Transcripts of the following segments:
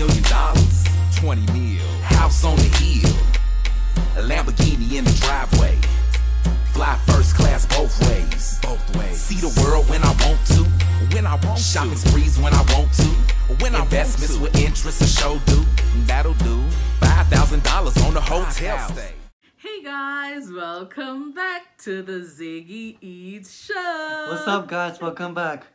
million, 20 mil, house on the hill, a Lamborghini in the driveway, fly first class both ways, see the world when I want to, shopping sprees when I want to, investments with interest a show do, that'll do, $5,000 on the hotel stay. Hey guys, welcome back to the Ziggy Eats show. What's up guys, welcome back.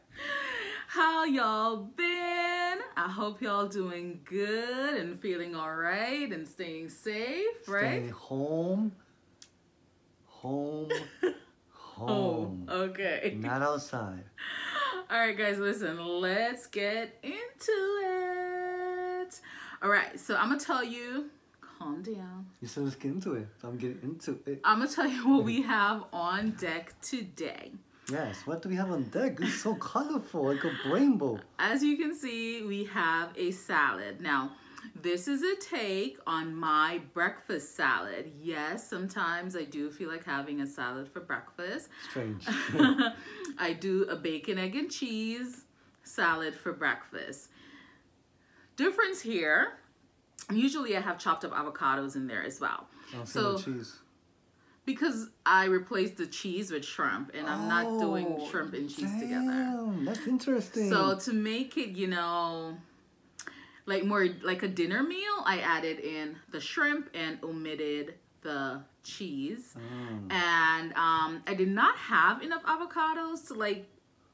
How y'all been? I hope y'all doing good and feeling all right and staying safe, right? Staying home. Okay. Not outside. All right, guys, listen, let's get into it. All right, so I'm going to tell you, calm down. You said let's get into it. So I'm getting into it. I'm going to tell you what we have on deck today. Yes, what do we have on deck? It's so colorful, like a rainbow. As you can see, we have a salad. Now, this is a take on my breakfast salad. Yes, sometimes I do feel like having a salad for breakfast. Strange. I do a bacon, egg, and cheese salad for breakfast. Difference here, usually I have chopped up avocados in there as well. So cheese. Because I replaced the cheese with shrimp, and I'm not doing shrimp and cheese together. That's interesting. So to make it, you know, like more like a dinner meal, I added in the shrimp and omitted the cheese. And I did not have enough avocados to like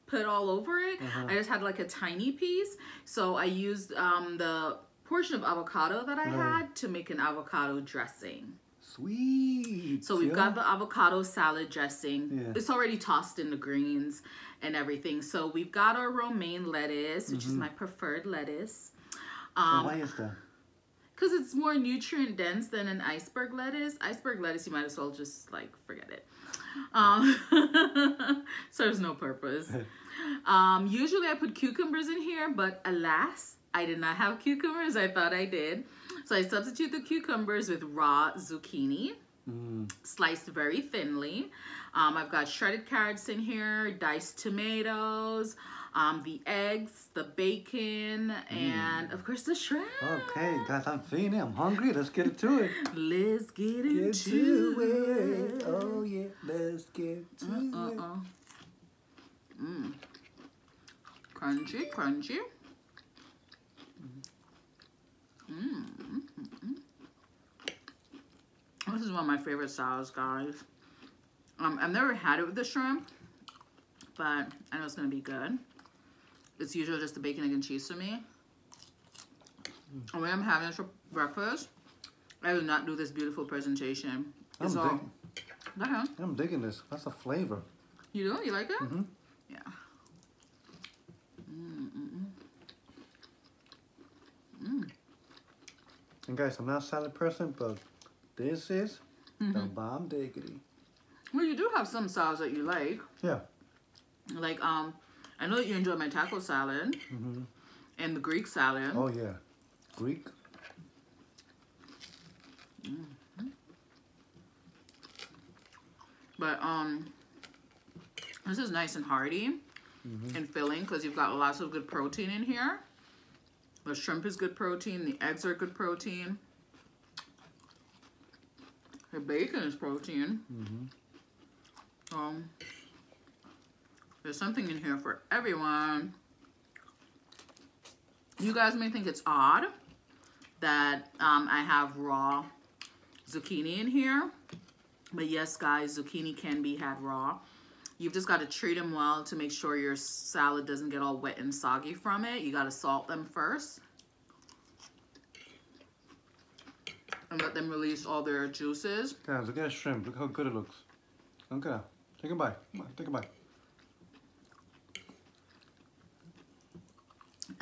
put all over it. I just had like a tiny piece. So I used the portion of avocado that I had to make an avocado dressing. Sweet. So we've got the avocado salad dressing. Yeah. It's already tossed in the greens and everything. So we've got our romaine lettuce, which is my preferred lettuce. Why is that? Because it's more nutrient dense than an iceberg lettuce. Iceberg lettuce, you might as well just like forget it. Serves no purpose. Usually I put cucumbers in here, but alas, I did not have cucumbers. I thought I did. So I substitute the cucumbers with raw zucchini, sliced very thinly. I've got shredded carrots in here, diced tomatoes, the eggs, the bacon, and of course the shrimp. Okay, guys, I'm feeling it. I'm hungry. Let's get into it. Let's get into it. Oh yeah, let's get to it. Crunchy, crunchy. This is one of my favorite salads, guys. I've never had it with the shrimp, but I know it's gonna be good. It's usually just the bacon, egg, and cheese to me. And when I'm having this for breakfast, I will not do this beautiful presentation. I'm digging this. That's a flavor. You do? You like it? Yeah. And guys, I'm not a salad person, but this is the bomb diggity. Well, you do have some salads that you like. Yeah. Like, I know that you enjoy my taco salad and the Greek salad. Oh yeah, Greek. But this is nice and hearty and filling because you've got lots of good protein in here. The shrimp is good protein. The eggs are good protein. The bacon is protein. There's something in here for everyone. You guys may think it's odd that I have raw zucchini in here. But yes, guys, zucchini can be had raw. You've just got to treat them well to make sure your salad doesn't get all wet and soggy from it. You got to salt them first. And let them release all their juices. Guys, look at that shrimp. Look how good it looks. Okay. Take a bite. Come on, take a bite.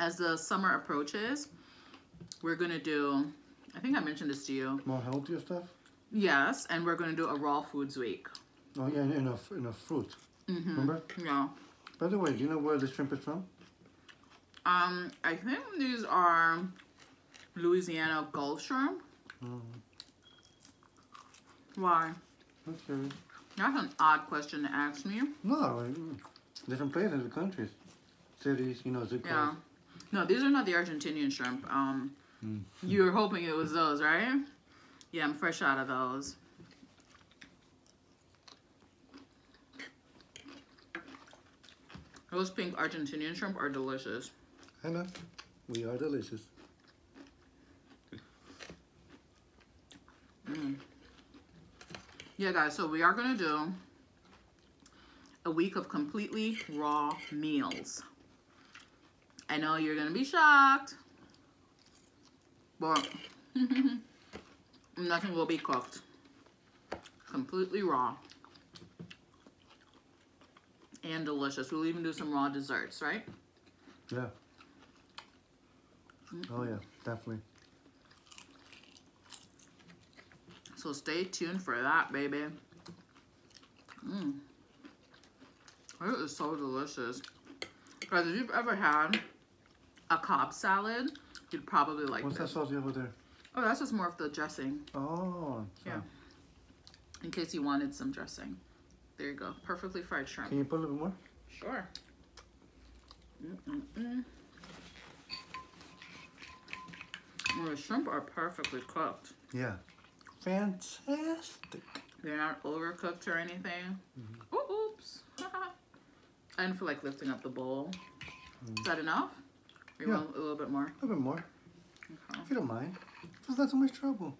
As the summer approaches, we're going to do, I think I mentioned this to you. More healthier stuff? Yes, and we're going to do a raw foods week. Oh yeah, in a fruit. Remember? Yeah. By the way, do you know where the shrimp is from? I think these are Louisiana Gulf shrimp. Why? Okay. That's an odd question to ask me. No, different places, countries, cities, you know, zip codes. Yeah. No, these are not the Argentinian shrimp. You were hoping it was those, right? Yeah, I'm fresh out of those. Those pink Argentinian shrimp are delicious. I know. We are delicious. Yeah, guys, so we are going to do a week of completely raw meals. I know you're going to be shocked, but nothing will be cooked. Completely raw. And delicious. We'll even do some raw desserts, right? Yeah. Oh yeah, definitely. So stay tuned for that, baby. It is so delicious. Guys, if you've ever had a Cobb salad, you'd probably like What's this. that sauce you have over there? Oh, that's just more of the dressing. Oh. Yeah. In case you wanted some dressing. There you go. Perfectly fried shrimp. Can you put a little bit more? Sure. Well, the shrimp are perfectly cooked. Yeah. Fantastic. They're not overcooked or anything. Ooh, oops. I didn't feel like lifting up the bowl. Is that enough? Or you want a little bit more? A little bit more. Okay. If you don't mind. It's not too much trouble.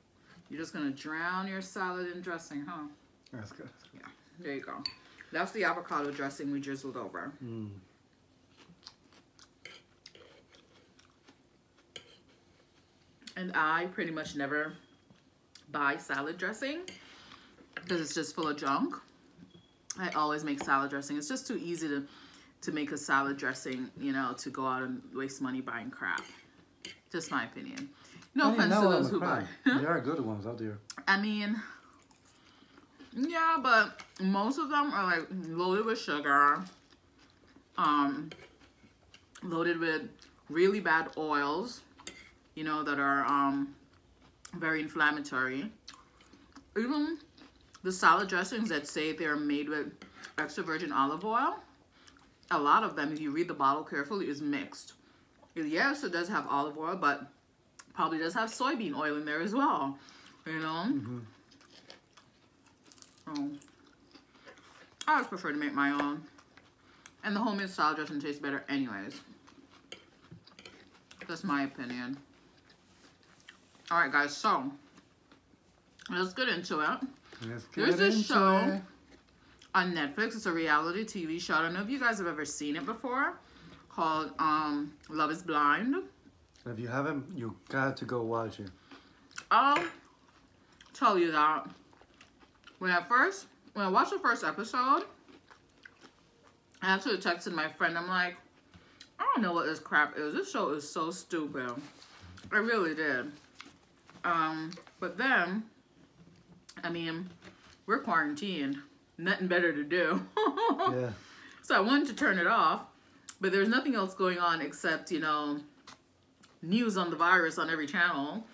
You're just going to drown your salad in dressing, huh? That's good. Yeah. There you go. That's the avocado dressing we drizzled over. And I pretty much never buy salad dressing because it's just full of junk. I always make salad dressing. It's just too easy to make a salad dressing, you know, to go out and waste money buying crap. Just my opinion. No offense to those who buy. There are good ones out there. I mean, yeah, but most of them are like loaded with sugar, loaded with really bad oils, you know, that are very inflammatory. Even the salad dressings that say they're made with extra virgin olive oil, a lot of them, if you read the bottle carefully, is mixed. Yes, it does have olive oil, but probably does have soybean oil in there as well, you know? So, I always prefer to make my own. And the homemade salad dressing tastes better anyways. That's my opinion. Alright guys, so let's get into it. There's this show on Netflix. It's a reality TV show. I don't know if you guys have ever seen it before. Called Love is Blind. If you haven't, you got to go watch it. I'll tell you that when I watched the first episode, I actually texted my friend. I'm like, I don't know what this crap is. This show is so stupid. I really did. But then, I mean, we're quarantined. Nothing better to do. Yeah. So I wanted to turn it off, but there's nothing else going on except, you know, news on the virus on every channel.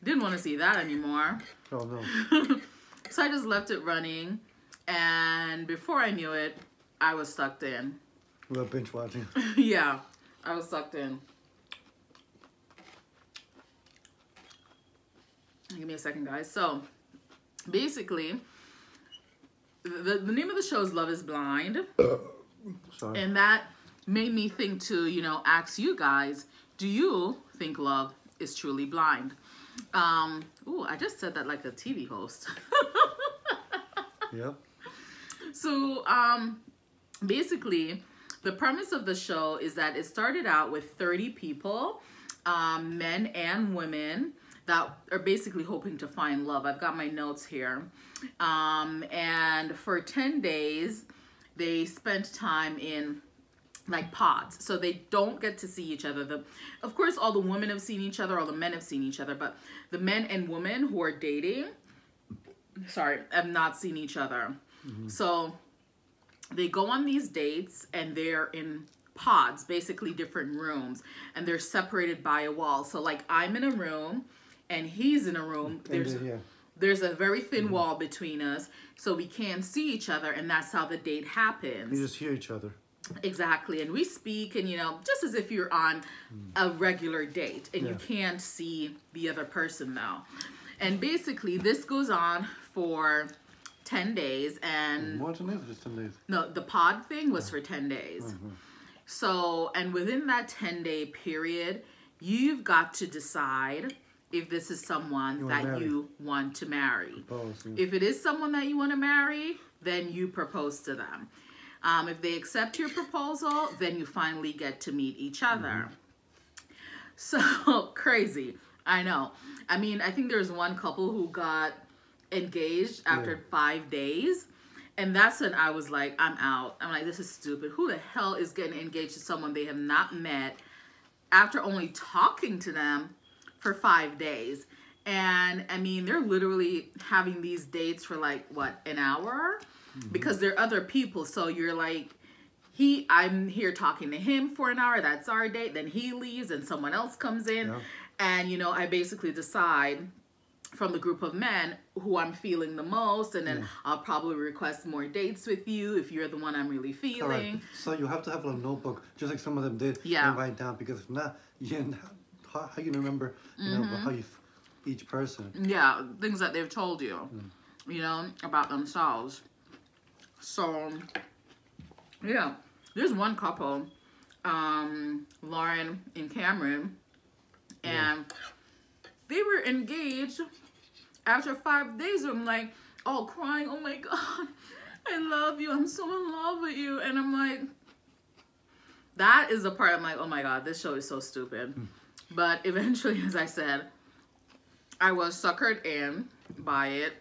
Didn't want to see that anymore. Oh no. So I just left it running, and before I knew it, I was sucked in. We were binge watching. Yeah, I was sucked in. Give me a second, guys. So, basically, the name of the show is Love is Blind. Sorry. And that made me think to, you know, ask you guys, do you think love is truly blind? Ooh, I just said that like a TV host. Yep. So, basically, the premise of the show is that it started out with 30 people, men and women, that are basically hoping to find love. I've got my notes here. And for 10 days, they spent time in like pods. So they don't get to see each other. Of course, all the women have seen each other, all the men have seen each other, but the men and women who are dating, have not seen each other. So they go on these dates and they're in pods, basically different rooms, and they're separated by a wall. So like I'm in a room and he's in a room. There's a very thin wall between us, so we can't see each other, and that's how the date happens. You just hear each other. Exactly. And we speak, and, you know, just as if you're on a regular date, and you can't see the other person now. And basically, this goes on for 10 days. And more than this, just 10 days. no, the pod thing was for 10 days. So, and within that 10-day period, you've got to decide if this is someone that you want to marry. If it is someone that you want to marry, then you propose to them. If they accept your proposal, then you finally get to meet each other. So crazy. I know. I mean, I think there's one couple who got engaged after 5 days. And that's when I was like, I'm out. I'm like, this is stupid. Who the hell is getting engaged to someone they have not met after only talking to them for 5 days? And I mean, they're literally having these dates for like, what, an hour? Because they're other people. So you're like, I'm here talking to him for an hour. That's our date. Then he leaves and someone else comes in. And, you know, I basically decide from the group of men who I'm feeling the most. And then I'll probably request more dates with you if you're the one I'm really feeling. Correct. So you have to have a notebook, just like some of them did. And write down, because if not, how you remember, you know, how you each person. Yeah, things that they've told you, you know, about themselves. So, yeah, there's one couple, Lauren and Cameron, and they were engaged after 5 days. I'm like, oh, crying, oh my God, I love you, I'm so in love with you. And I'm like, that is the part I'm like, oh my God, this show is so stupid. But eventually, as I said, I was suckered in by it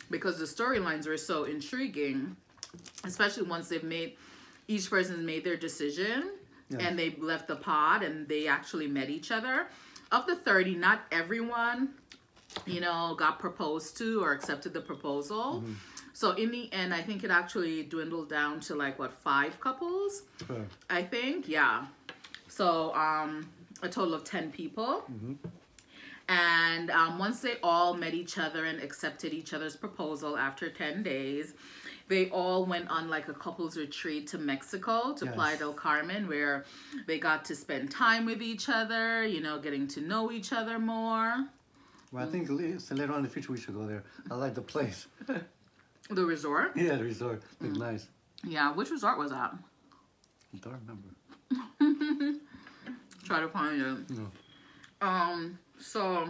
because the storylines were so intriguing, especially once each person's made their decision and they left the pod and they actually met each other. Of the 30, not everyone, you know, got proposed to or accepted the proposal. So in the end, I think it actually dwindled down to like, what, 5 couples? I think, yeah. So a total of 10 people. And once they all met each other and accepted each other's proposal after 10 days, they all went on like a couples retreat to Mexico, to Playa del Carmen, where they got to spend time with each other, you know, getting to know each other more. Well, I think later on in the future we should go there. I like the place. The resort? Yeah, the resort. It's nice. Yeah, which resort was that? I don't remember. Try to find it. So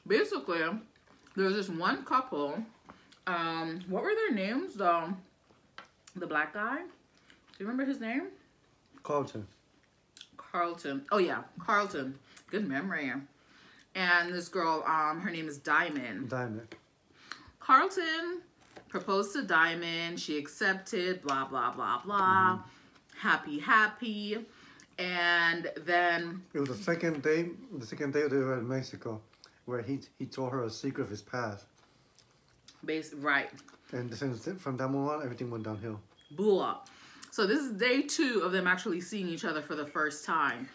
basically, there was this one couple. What were their names? The black guy. Do you remember his name? Carlton. Oh yeah, Carlton. Good memory. And this girl, her name is Diamond. Carlton proposed to Diamond. She accepted. Blah blah blah blah. Happy. And then it was the second day. The second day they were in Mexico, where he told her a secret of his past. Right. And since from that moment on, everything went downhill. Blew up. So this is day 2 of them actually seeing each other for the first time.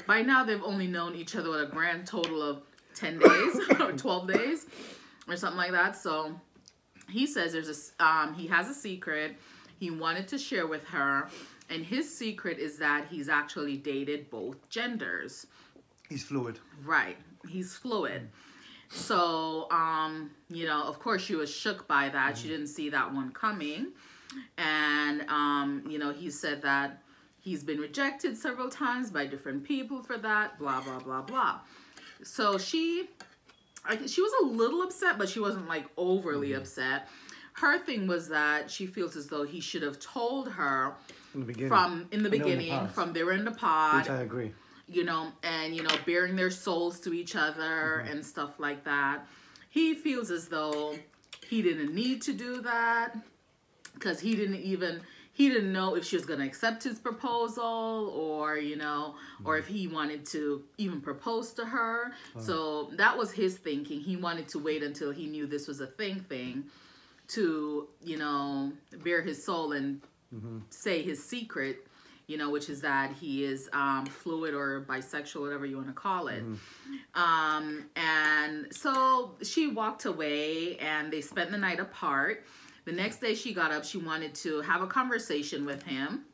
By now, they've only known each other with a grand total of 10 days or 12 days or something like that. So he says he has a secret he wanted to share with her. And his secret is that he's actually dated both genders. He's fluid. Right. He's fluid. So, you know, of course she was shook by that. She didn't see that one coming. And, you know, he said that he's been rejected several times by different people for that, blah, blah, blah, blah. So she was a little upset, but she wasn't like overly upset. Her thing was that she feels as though he should have told her in the beginning, from they were in the pod. Which I agree. You know, and, you know, bearing their souls to each other and stuff like that. He feels as though he didn't need to do that because he didn't know if she was going to accept his proposal or, you know, or if he wanted to even propose to her. So that was his thinking. He wanted to wait until he knew this was a thing to, you know, bare his soul and say his secret, you know, which is that he is fluid or bisexual, whatever you want to call it. And so she walked away and they spent the night apart. The next day she got up, she wanted to have a conversation with him.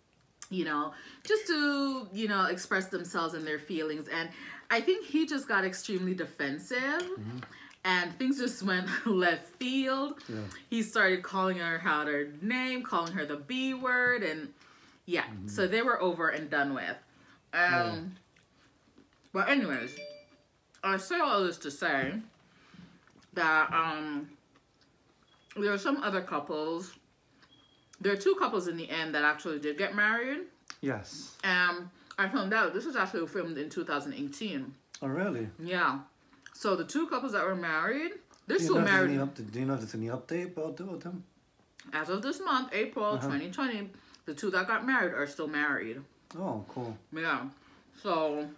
you know, just to, you know, express themselves and their feelings. And I think he just got extremely defensive. And things just went left field. Yeah. He started calling her out her name, calling her the B word, and yeah. So they were over and done with. But anyways, I say all this to say that there are some other couples. There are two couples in the end that actually did get married. Yes. I found out this was actually filmed in 2018. Oh, really? Yeah. So the two couples that were married, they're still married. Do you know if there's any update about them? As of this month, April 2020, the two that got married are still married. Oh, cool. Yeah. So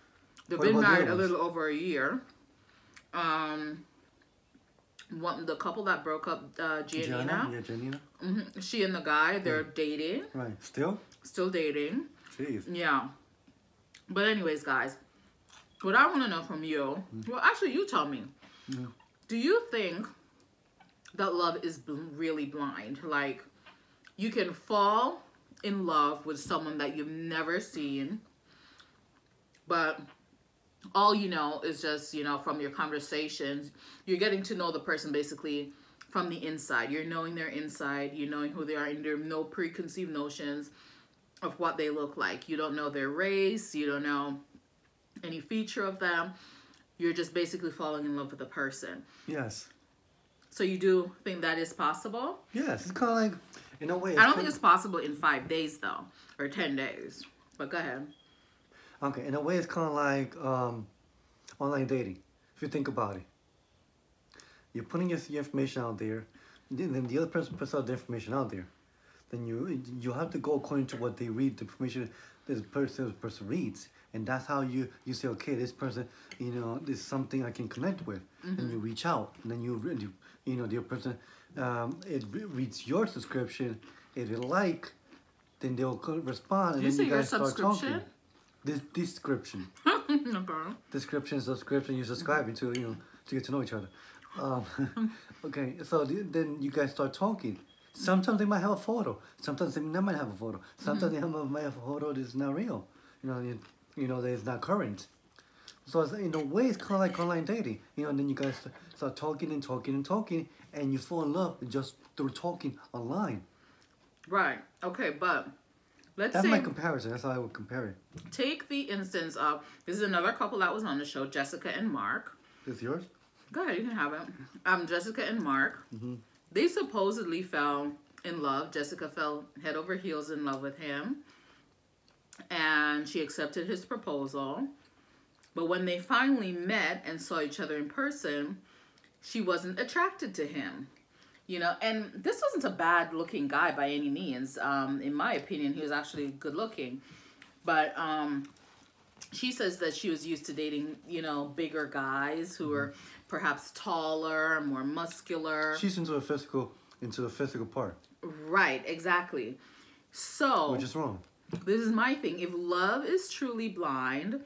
they've been married a little over a year. The couple that broke up, Giannina. Yeah, Giannina. She and the guy, they're dating. Right. Still? Still dating. Jeez. Yeah. But anyways, guys, what I want to know from you, well, actually, you tell me. Do you think that love is really blind? Like, you can fall in love with someone that you've never seen, but all you know is just, you know, from your conversations, you're getting to know the person basically from the inside. You're knowing their inside, you're knowing who they are, and there are no preconceived notions of what they look like. You don't know their race, you don't know any feature of them. You're just basically falling in love with the person. Yes. So you do think that is possible? Yes, it's kind of like, in a way. I don't think it's possible in 5 days though, or 10 days. But go ahead. Okay, in a way, it's kind of like online dating. If you think about it, you're putting your information out there, then the other person puts out the information out there. Then you have to go according to what they read, the information this person reads, and that's how you say, okay, this person, you know, this is something I can connect with, and you reach out, and then you know, the other person, it reads your subscription, if they like, then they'll respond, and then you guys start talking. Description. Okay. Description, subscription, you're subscribing to, you know, to get to know each other. Okay, so then you guys start talking. Sometimes they might have a photo. Sometimes they might have a photo. Sometimes they might have a photo that's not real. You know, that is not current. So in a way, it's kind of like online dating. You know, and then you guys start talking and talking and talking, and you fall in love just through talking online. Right. Okay, but let's That's say, my comparison. That's how I would compare it. Take the instance of, this is another couple that was on the show, Jessica and Mark. Is yours? Go ahead, you can have it. Jessica and Mark. They supposedly fell in love. Jessica fell head over heels in love with him. And she accepted his proposal. But when they finally met and saw each other in person, she wasn't attracted to him. You know, and this wasn't a bad looking guy by any means. In my opinion, he was actually good looking. But she says that she was used to dating, you know, bigger guys who were perhaps taller, more muscular. She's into the physical part. Right, exactly. So, which is wrong. This is my thing. If love is truly blind,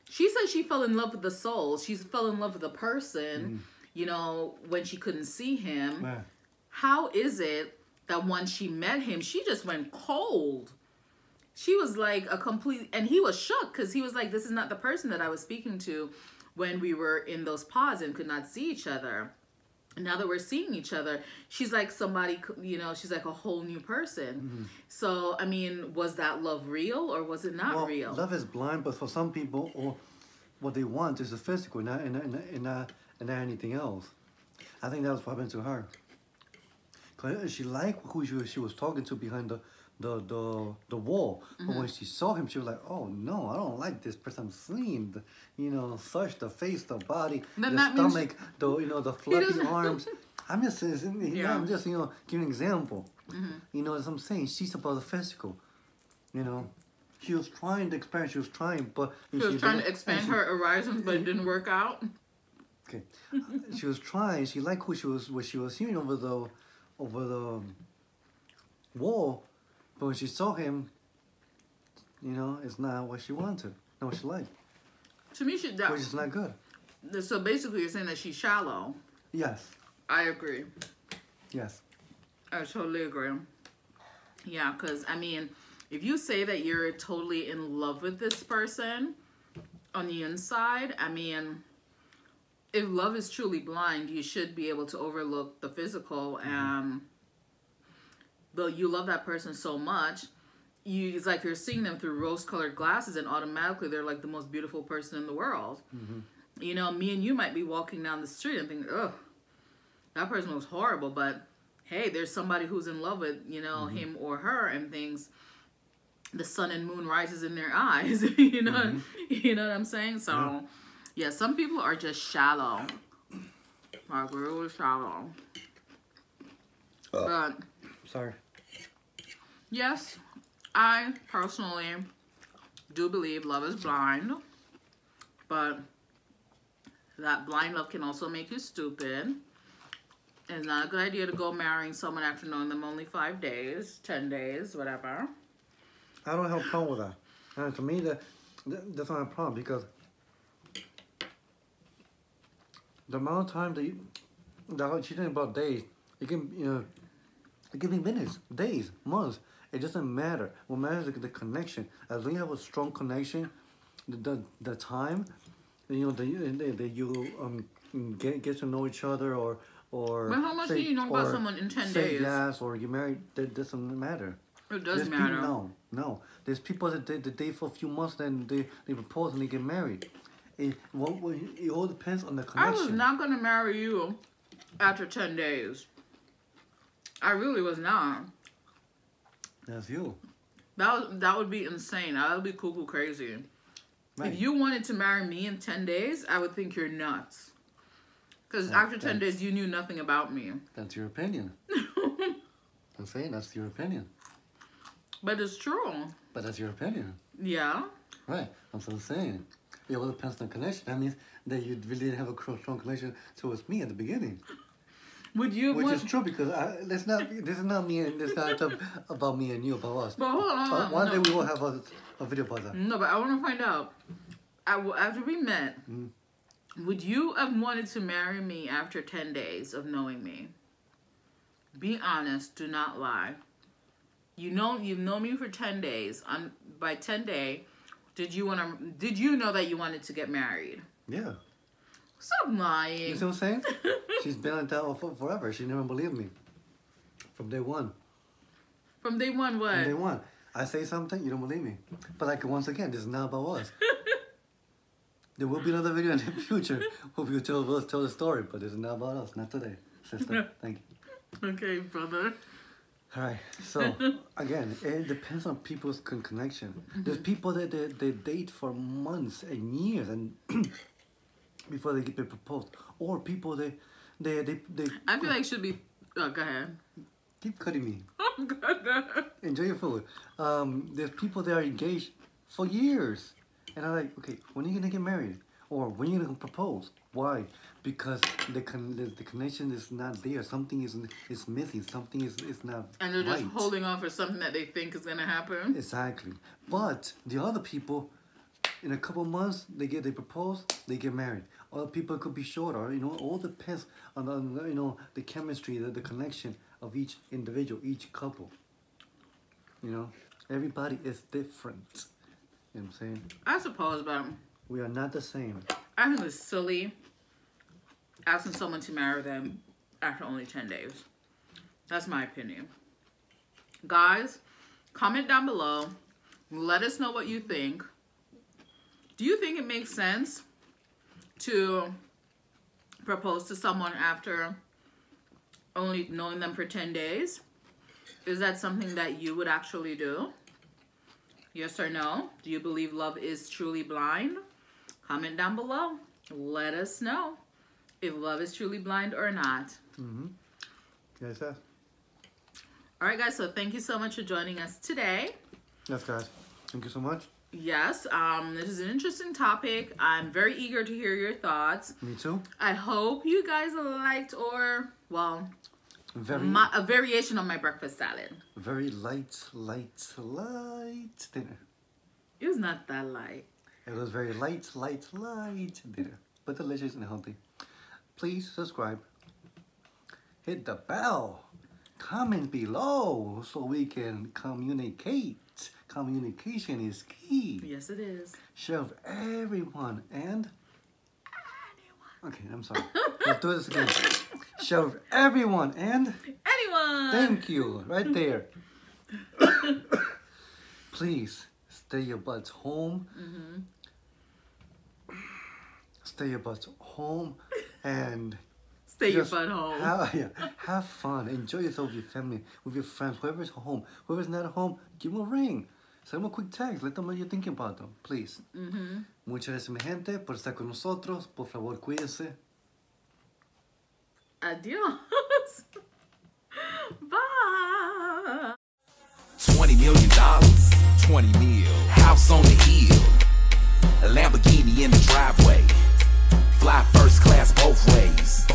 she says she fell in love with the soul. She fell in love with the person, you know, when she couldn't see him. Man. How is it that once she met him, she just went cold? She was like a complete, and he was shocked because he was like, this is not the person that I was speaking to when we were in those pods and could not see each other. And now that we're seeing each other, she's like somebody, you know, she's like a whole new person. So, I mean, was that love real or was it not real? Love is blind, but for some people, or what they want is the physical, not anything else. I think that was what happened to her. Cause she liked who she was talking to behind the wall, but when she saw him, she was like, "Oh no, I don't like this person. I'm seeing the such the face, the body, then the stomach, the fluffy arms." I'm just giving an example. You know what I'm saying? She's about the physical. You know, she was trying to expand. She was trying, but she was trying to expand her horizons, but it didn't work out. Okay, she was trying. She liked what she was hearing over the wall. But when she saw him, you know, it's not what she wanted, not what she liked. To me, which is not good. So basically, you're saying that she's shallow. Yes. I agree. Yes. I totally agree. Yeah, because, I mean, if you say that you're totally in love with this person on the inside, I mean, if love is truly blind, you should be able to overlook the physical. And though you love that person so much, it's like you're seeing them through rose-colored glasses, and automatically they're like the most beautiful person in the world. You know, me and you might be walking down the street and think, ugh, that person looks horrible, but hey, there's somebody who's in love with, you know, him or her, and things, the sun and moon rises in their eyes. You know what I'm saying? So yeah, some people are just shallow, like really shallow. But sorry. Yes, I personally do believe love is blind, but that blind love can also make you stupid. It's not a good idea to go marrying someone after knowing them only 5 days, 10 days, whatever. I don't have a problem with that. And to me, that's not a problem, because the amount of time that she's talking about days, it can, you know, it can be minutes, days, months. It doesn't matter. What matters is the connection. As long as you have a strong connection, the time, you know, that you get to know each other, or but how much do you know about someone in 10 days? Yes, or get married. That doesn't matter. It does matter. No. There's people that they date for a few months, then they propose and they get married. It all depends on the connection. I was not going to marry you after 10 days. I really was not. That's you. That would be insane. I would be cuckoo crazy. Right. If you wanted to marry me in 10 days, I would think you're nuts. Because after 10 days, you knew nothing about me. That's your opinion. I'm saying that's your opinion. But it's true. But that's your opinion. Yeah. Right. I'm still saying. It all depends on the connection. That means that you really didn't have a strong connection towards me at the beginning. Would you? Which is true, because this is not me, and this is not about me and you, about us. But hold on. One day we will have a video about that. No, but I want to find out. After we met, would you have wanted to marry me after 10 days of knowing me? Be honest. Do not lie. You've known me for 10 days. By 10 day, did you know that you wanted to get married? Yeah. Stop lying. You see what I'm saying? She's been like that for forever. She never believed me. From day one. From day one what? From day one. I say something, you don't believe me. But like, once again, this is not about us. There will be another video in the future where we tell the story, but this is not about us. Not today, sister. Thank you. Okay, brother. All right. So again, it depends on people's connection. There's people that they date for months and years and before they get proposed, or people they. I feel like it should be. Oh, go ahead. Keep cutting me. Oh, God. Enjoy your food. There's people that are engaged for years, and I'm like, okay, when are you gonna get married, or when are you gonna propose? Why? Because the connection is not there. Something is missing. Something is not. And they're just right. holding on for something that they think is gonna happen. Exactly. But the other people, in a couple months, they propose, they get married. Other people could be shorter. You know, it all depends on you know, the chemistry, the connection of each individual, each couple. You know, everybody is different. You know what I'm saying? I suppose, but we are not the same. I think it's silly asking someone to marry them after only 10 days. That's my opinion. Guys, comment down below. Let us know what you think. Do you think it makes sense to propose to someone after only knowing them for 10 days? Is that something that you would actually do? Yes or no? Do you believe love is truly blind? Comment down below. Let us know if love is truly blind or not. Yes, sir. All right, guys. So thank you so much for joining us today. Yes, guys. Thank you so much. Yes, this is an interesting topic. I'm very eager to hear your thoughts. Me too. I hope you guys liked, or, well, a variation of my breakfast salad. Very light dinner. It was not that light. It was very light dinner, but delicious and healthy. Please subscribe. Hit the bell. Comment below so we can communicate. Communication is key. Yes, it is. Share with everyone and okay, I'm sorry. Let's do this again. Share with everyone and Anyone. thank you. Right there. Please stay your butts home. Stay your butts home and Stay your just butt home. have fun. Enjoy yourself with your family, with your friends, whoever's home. Whoever's not at home, give them a ring. Send them a quick text. Let them know you're thinking about them, please. Muchas gracias, mi gente, por estar con nosotros. Por favor, cuídense. Adios. Bye. $20 million, 20 mil. House on the hill. A Lamborghini in the driveway. Fly first class both ways.